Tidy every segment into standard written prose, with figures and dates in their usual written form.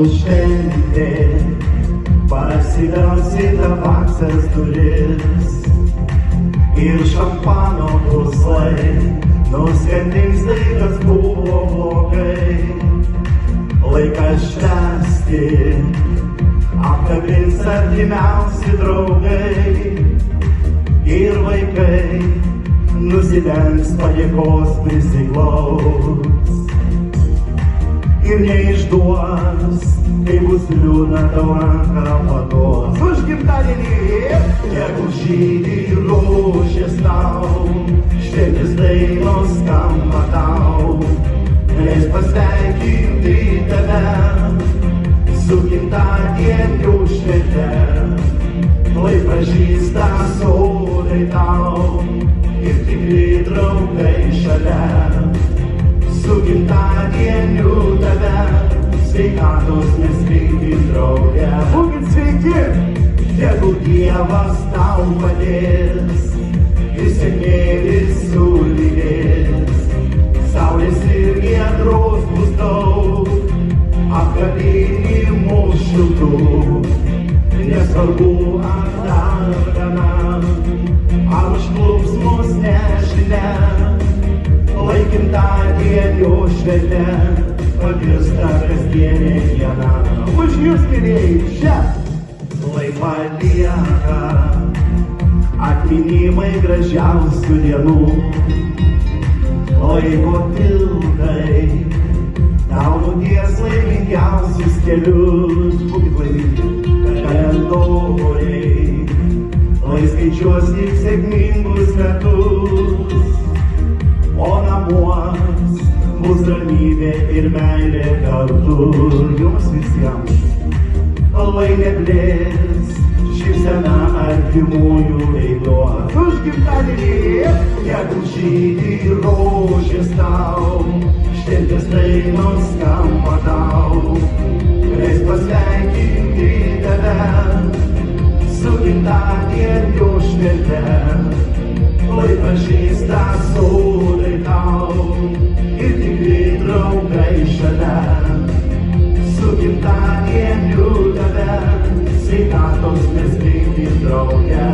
šventė, pasibelsi tabaksas duris ir šampano purslai nuskandins tai, kas buvo blogai. Laikas švęsti, apkabins artimiausi draugai ir vaikai nusidengs padėkos prisiglaus ir neišduos, kai bus liūdna tau ranką paduos. Už gimtadienį, jeigu žydi rožės tau, šventės dainos skamba tau, leis pasveikinti tave su gimtadieniu švente. Lai pražįsta sodai tau ir tikri draugai šalia. Su gimtadieniu tave, sveikatos nesveiki drauge. Būkit sveiki, tegu Dievas tau padės ir sėkmė visur lydės. Saulės ir giedros bus daug, apkabinimų šiltų, nesvarbu ar dar gana, ar užklups mus nežinia. Lai gimtadienio šventė pavirsta kasdienė diena. Už jūs, mylėjai, čia! Lai palieka atminimai gražiausių dienų, laiko tiltai tau nuties laimingiausius kelius. Būkit laimingi, kalendoriai, lai skaičiuos tik sėkmingus metus. O namuos bus ramybė ir meilė kartu. Jums visiems, lai neblės šypsena artimųjų veiduos. Už gimtadienį, jeigu žydi rožės tau, šventės dainos skamba tau, leis pasveikinti tave su gimtadieniu švente. Lai pažįsta sodai tau ir tikri draugai šalia. Su gimtadieniu tave, sveikatos nesveiki drauge.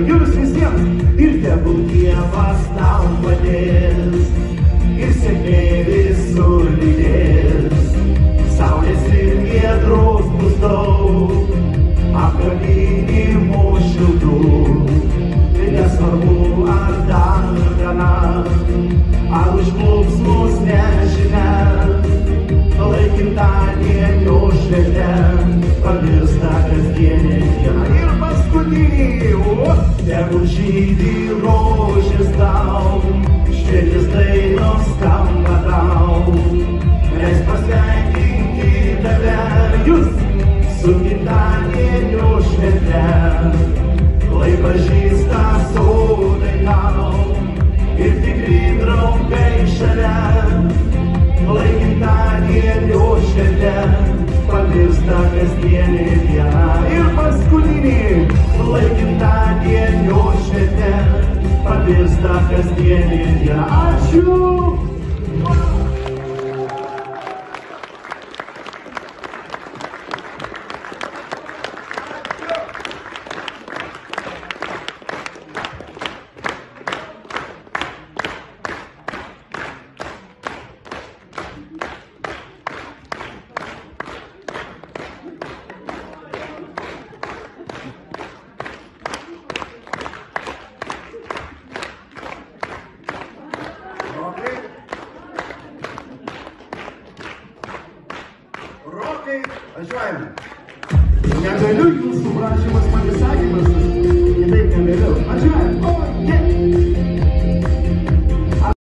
Jūs visiems ir tegu Dievas tau padės ir sėkmė visur lydės. Saulės ir giedros bus daug, apkabinimų šiltų. Nesvarbu ar dar gana, ar užklups mus nežinia. Lai gimtadienio šventė pavirsta kasdienė diena. Ir paskutinį, tegu žydi rožės tau, šventės dainos skamba tau, leis pasveikinti tave jūs su gimtadienio švente. Lai pažįsta sodai tau ir tikri draugai šalia. Lai gimtadienio šventė pavirsta kasdienė diena. Ir paskutinį, lai gimtadienio šventė pavirsta kasdienė diena. Ačiū! Važiuojame. Negaliu jūsų prašymas man įsakymas, kitaip negaliu. Važiuojame.